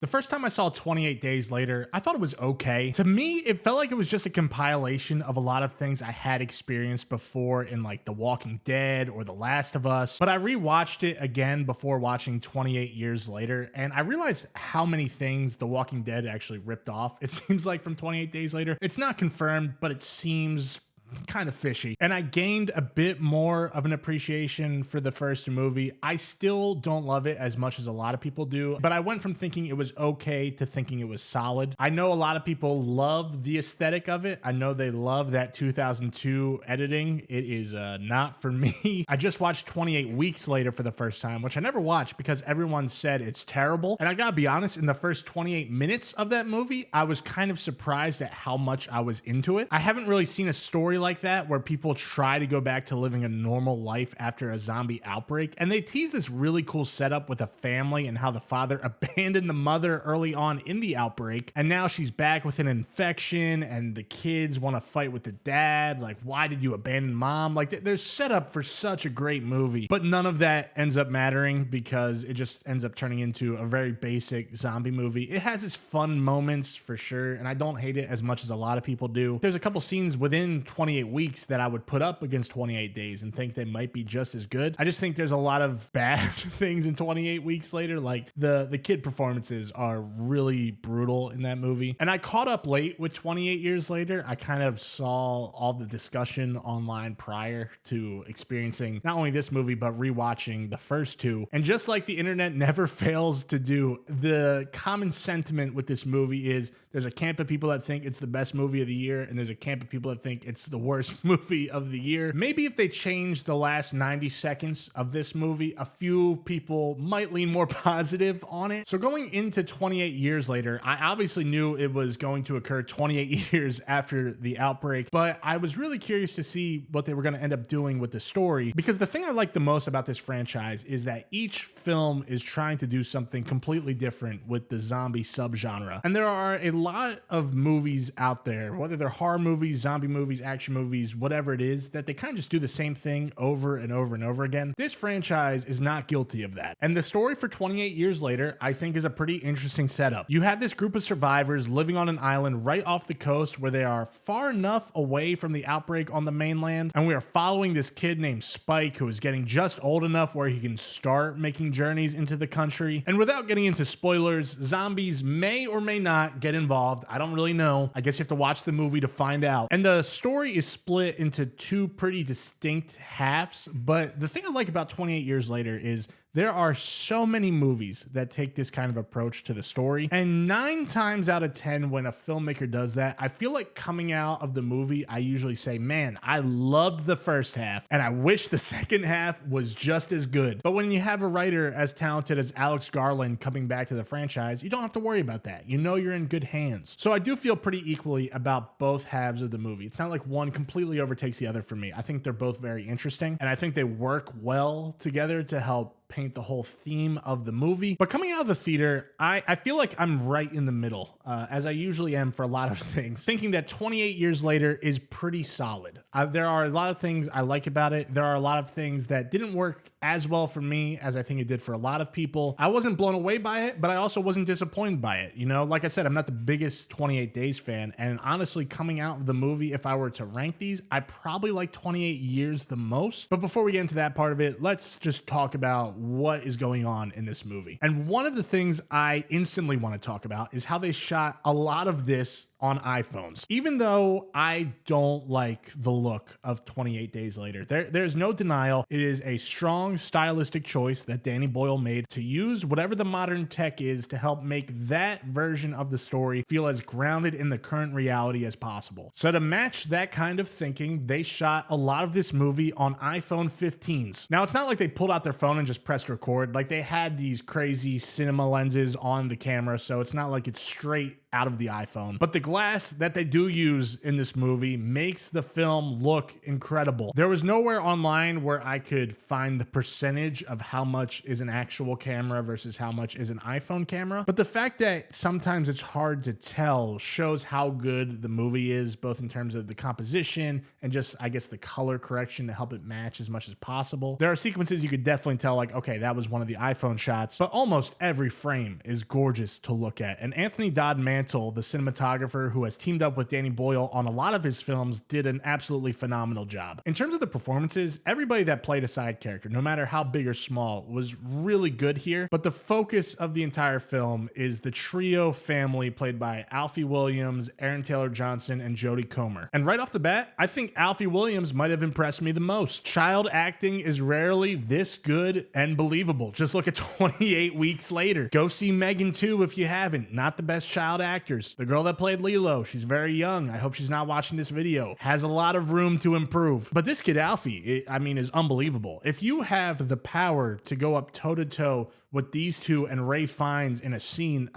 The first time I saw 28 Days Later, I thought it was okay. To me, it felt like it was just a compilation of a lot of things I had experienced before in like The Walking Dead or The Last of Us. But I rewatched it again before watching 28 Years Later, and I realized how many things The Walking Dead actually ripped off. It seems like from 28 Days Later. It's not confirmed, but it seems kind of fishy. And I gained a bit more of an appreciation for the first movie. I still don't love it as much as a lot of people do, but I went from thinking it was okay to thinking it was solid. I know a lot of people love the aesthetic of it. I know they love that 2002 editing. It is not for me. I just watched 28 Weeks Later for the first time, which I never watched because everyone said it's terrible. And I gotta be honest, in the first 28 minutes of that movie, I was kind of surprised at how much I was into it. I haven't really seen a story like that where people try to go back to living a normal life after a zombie outbreak, and they tease this really cool setup with a family and how the father abandoned the mother early on in the outbreak, and now she's back with an infection and the kids want to fight with the dad, like, why did you abandon mom? Like, there's setup for such a great movie, but none of that ends up mattering because it just ends up turning into a very basic zombie movie. It has its fun moments for sure, and I don't hate it as much as a lot of people do. There's a couple scenes within 28 Weeks that I would put up against 28 Days and think they might be just as good. I just think there's a lot of bad things in 28 Weeks Later. Like the kid performances are really brutal in that movie. And I caught up late with 28 Years Later. I kind of saw all the discussion online prior to experiencing not only this movie, but rewatching the first two. And just like the internet never fails to do, the common sentiment with this movie is there's a camp of people that think it's the best movie of the year, and there's a camp of people that think it's the worst movie of the year. Maybe if they change the last 90 seconds of this movie, a few people might lean more positive on it. So going into 28 Years Later, I obviously knew it was going to occur 28 years after the outbreak, but I was really curious to see what they were going to end up doing with the story, because the thing I like the most about this franchise is that each film is trying to do something completely different with the zombie subgenre. And there are a lot of movies out there, whether they're horror movies, zombie movies, action movies, whatever it is, that they kind of just do the same thing over and over and over again. This franchise is not guilty of that. And the story for 28 Years Later, I think, is a pretty interesting setup. You have this group of survivors living on an island right off the coast where they are far enough away from the outbreak on the mainland, and we are following this kid named Spike who is getting just old enough where he can start making journeys into the country. And without getting into spoilers, zombies may or may not get involved. I don't really know. I guess you have to watch the movie to find out. And the story is split into two pretty distinct halves, but the thing I like about 28 Years Later is there are so many movies that take this kind of approach to the story. And 9 times out of 10, when a filmmaker does that, I feel like coming out of the movie, I usually say, man, I loved the first half and I wish the second half was just as good. But when you have a writer as talented as Alex Garland coming back to the franchise, you don't have to worry about that. You know you're in good hands. So I do feel pretty equally about both halves of the movie. It's not like one completely overtakes the other for me. I think they're both very interesting, and I think they work well together to help paint the whole theme of the movie. But coming out of the theater, I feel like I'm right in the middle, as I usually am for a lot of things, thinking that 28 Years Later is pretty solid. There are a lot of things I like about it. There are a lot of things that didn't work as well for me as I think it did for a lot of people. I wasn't blown away by it, but I also wasn't disappointed by it. You know, like I said, I'm not the biggest 28 Days fan, and honestly, coming out of the movie, if I were to rank these, I probably like 28 Years the most. But before we get into that part of it, let's just talk about what is going on in this movie. And one of the things I instantly want to talk about is how they shot a lot of this on iPhones. Even though I don't like the look of 28 Days Later, there's no denial it is a strong stylistic choice that Danny Boyle made to use whatever the modern tech is to help make that version of the story feel as grounded in the current reality as possible. So to match that kind of thinking, they shot a lot of this movie on iPhone 15s. Now, it's not like they pulled out their phone and just pressed record. Like, they had these crazy cinema lenses on the camera, so it's not like it's straight out of the iPhone. But the glass that they do use in this movie makes the film look incredible. There was nowhere online where I could find the percentage of how much is an actual camera versus how much is an iPhone camera, but the fact that sometimes it's hard to tell shows how good the movie is, both in terms of the composition and just, I guess, the color correction to help it match as much as possible. There are sequences you could definitely tell, like, okay, that was one of the iPhone shots, but almost every frame is gorgeous to look at. And Anthony Dodd Mantle, the cinematographer who has teamed up with Danny Boyle on a lot of his films, did an absolutely phenomenal job. In terms of the performances, everybody that played a side character, no matter how big or small, was really good here, but the focus of the entire film is the trio family played by Alfie Williams, Aaron Taylor Johnson, and Jodie Comer. And right off the bat, I think Alfie Williams might have impressed me the most. Child acting is rarely this good and believable. Just look at 28 Weeks Later. Go see Megan 2 if you haven't. Not the best child actors. The girl that played Lilo, she's very young. I hope she's not watching this video. Has a lot of room to improve. But this kid Alfie, is unbelievable. If you have the power to go up toe-to-toe with these two and Ray Fiennes in a scene,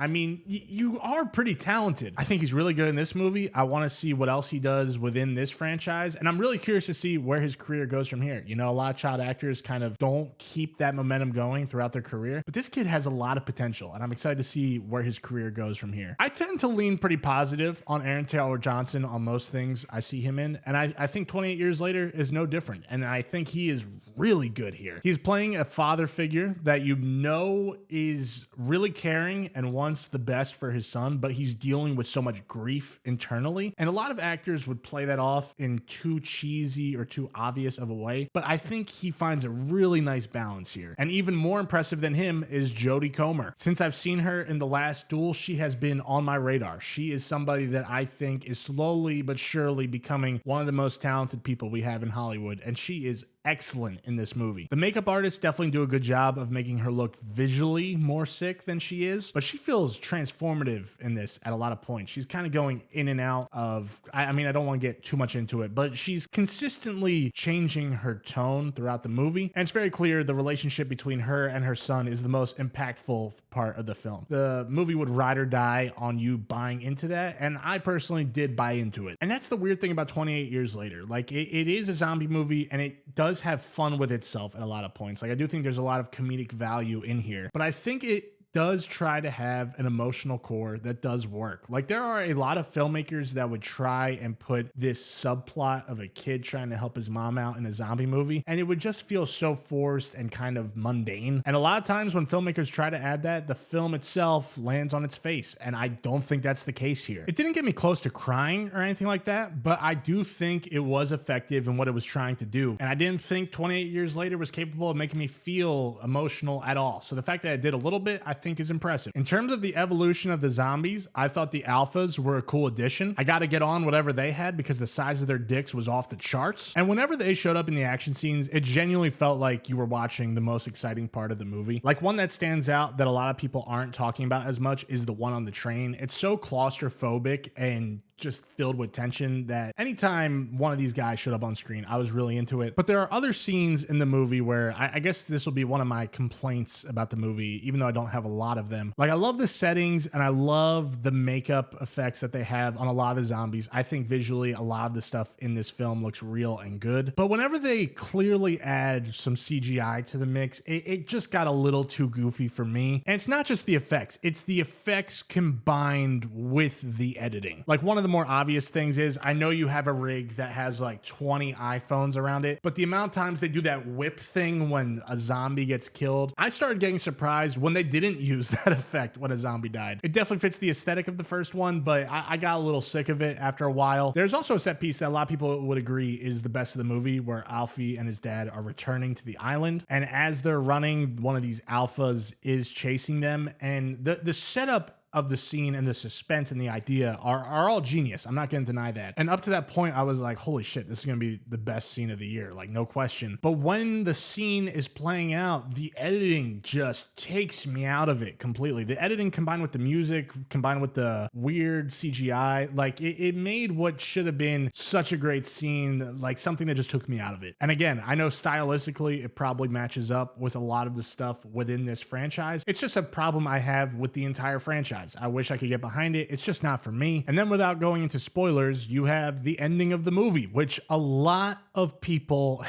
you are pretty talented. I think he's really good in this movie. I want to see what else he does within this franchise, and I'm really curious to see where his career goes from here. You know, a lot of child actors kind of don't keep that momentum going throughout their career, but this kid has a lot of potential, and I'm excited to see where his career goes from here. I tend to lean pretty positive on Aaron Taylor Johnson on most things I see him in, and I think 28 Years Later is no different, and I think he is really good here. He's playing a father figure that is really caring and wants the best for his son, but he's dealing with so much grief internally. And a lot of actors would play that off in too cheesy or too obvious of a way, but I think he finds a really nice balance here. And even more impressive than him is Jodie Comer. Since I've seen her in The Last Duel, she has been on my radar. She is somebody that I think is slowly but surely becoming one of the most talented people we have in Hollywood, and she is excellent in this movie. The makeup artists definitely do a good job of making her look visually more sick than she is, but she feels transformative in this at a lot of points. She's kind of going in and out of, I don't want to get too much into it, but she's consistently changing her tone throughout the movie. And it's very clear the relationship between her and her son is the most impactful part of the film. The movie would ride or die on you buying into that, and I personally did buy into it. And that's the weird thing about 28 Years Later. Like, it is a zombie movie, and it does have fun with itself at a lot of points. Like, I do think there's a lot of comedic value in here, but I think it does try to have an emotional core that does work. Like, there are a lot of filmmakers that would try and put this subplot of a kid trying to help his mom out in a zombie movie, and it would just feel so forced and kind of mundane. And a lot of times when filmmakers try to add that, the film itself lands on its face, and I don't think that's the case here. It didn't get me close to crying or anything like that, but I do think it was effective in what it was trying to do, and I didn't think 28 Years Later was capable of making me feel emotional at all. So the fact that it did a little bit, I think, is impressive. In terms of the evolution of the zombies, I thought the alphas were a cool addition. I got to get on whatever they had because the size of their dicks was off the charts. And whenever they showed up in the action scenes, it genuinely felt like you were watching the most exciting part of the movie. Like, one that stands out that a lot of people aren't talking about as much is the one on the train. It's so claustrophobic and just filled with tension that anytime one of these guys showed up on screen, I was really into it. But there are other scenes in the movie where I guess this will be one of my complaints about the movie, even though I don't have a lot of them. Like, I love the settings and I love the makeup effects that they have on a lot of the zombies. I think visually a lot of the stuff in this film looks real and good. But whenever they clearly add some CGI to the mix, it just got a little too goofy for me. And it's not just the effects, it's the effects combined with the editing. Like, one of the more obvious things is, I know you have a rig that has like 20 iPhones around it, but the amount of times they do that whip thing when a zombie gets killed, I started getting surprised when they didn't use that effect when a zombie died. It definitely fits the aesthetic of the first one, but I got a little sick of it after a while. There's also a set piece that a lot of people would agree is the best of the movie, where Alfie and his dad are returning to the island, and as they're running, one of these alphas is chasing them, and the setup of the scene and the suspense and the idea are all genius. I'm not going to deny that. And up to that point, I was like, holy shit, this is going to be the best scene of the year, like, no question. But when the scene is playing out, the editing just takes me out of it completely. The editing combined with the music, combined with the weird CGI, like, it made what should have been such a great scene, like something that just took me out of it. And again, I know stylistically it probably matches up with a lot of the stuff within this franchise. It's just a problem I have with the entire franchise. franchise. I wish I could get behind it. It's just not for me. And then without going into spoilers, you have the ending of the movie, which a lot of people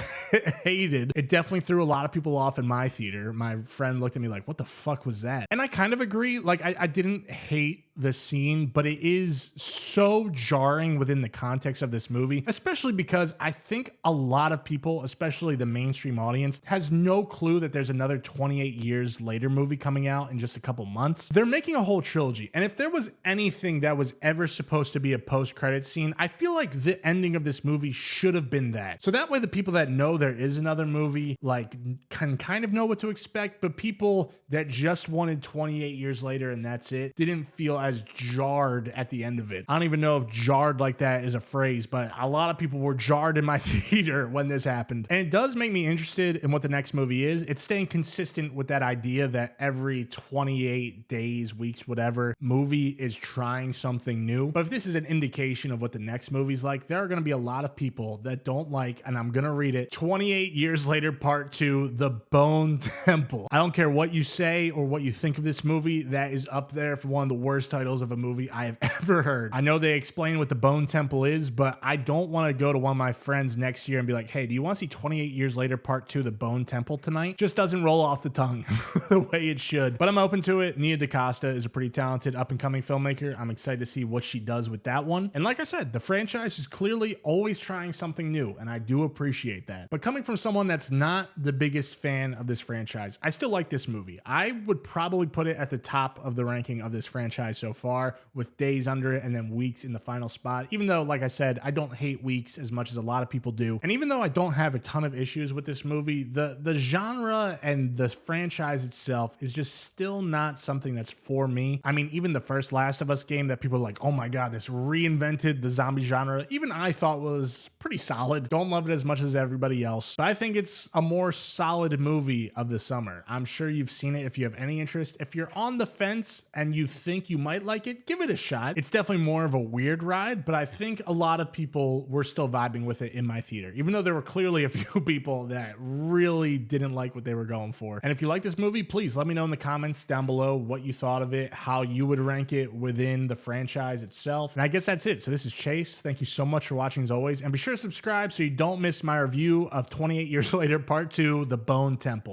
hated. It definitely threw a lot of people off in my theater. My friend looked at me like, what the fuck was that? And I kind of agree. Like, I didn't hate the scene, but it is so jarring within the context of this movie, especially because I think a lot of people, especially the mainstream audience, has no clue that there's another 28 years later movie coming out in just a couple months. They're making a whole trilogy, and if there was anything that was ever supposed to be a post-credit scene, I feel like the ending of this movie should have been that. So that way the people that know there is another movie like can kind of know what to expect, but people that just wanted 28 years later and that's it didn't feel as jarred at the end of it. I don't even know if jarred like that is a phrase, but a lot of people were jarred in my theater when this happened. And it does make me interested in what the next movie is. It's staying consistent with that idea that every 28 days, weeks, whatever, movie is trying something new. But if this is an indication of what the next movie's like, there are going to be a lot of people that don't like, and I'm going to read it, 28 Years Later Part 2, The Bone Temple. I don't care what you say or what you think of this movie, that is up there for one of the worst titles of a movie I have ever heard. I know they explain what the Bone Temple is, but I don't want to go to one of my friends next year and be like, hey, do you want to see 28 Years Later Part 2, The Bone Temple tonight? Just doesn't roll off the tongue the way it should. But I'm open to it. Nia DaCosta is a pretty talented up-and-coming filmmaker. I'm excited to see what she does with that one. And like I said, the franchise is clearly always trying something new, and I do appreciate that. But coming from someone that's not the biggest fan of this franchise, I still like this movie. I would probably put it at the top of the ranking of this franchise so far, with days under it and then weeks in the final spot. Even though, like I said, I don't hate weeks as much as a lot of people do. And even though I don't have a ton of issues with this movie, the genre and the franchise itself is just still not something that's for me. I mean, even the first Last of Us game that people are like, oh my God, this reinvented the zombie genre, even I thought was pretty solid. Don't love it as much as everybody else, but I think it's a more solid movie of the summer. I'm sure you've seen it if you have any interest. If you're on the fence and you think you might like it, give it a shot. It's definitely more of a weird ride, but I think a lot of people were still vibing with it in my theater, even though there were clearly a few people that really didn't like what they were going for. And if you like this movie, please let me know in the comments down below what you thought of it, how you would rank it within the franchise itself. And I guess that's it. So this is Chase. Thank you so much for watching as always, and be sure to subscribe so you don't miss my review of 28 Years Later Part 2, The Bone Temple.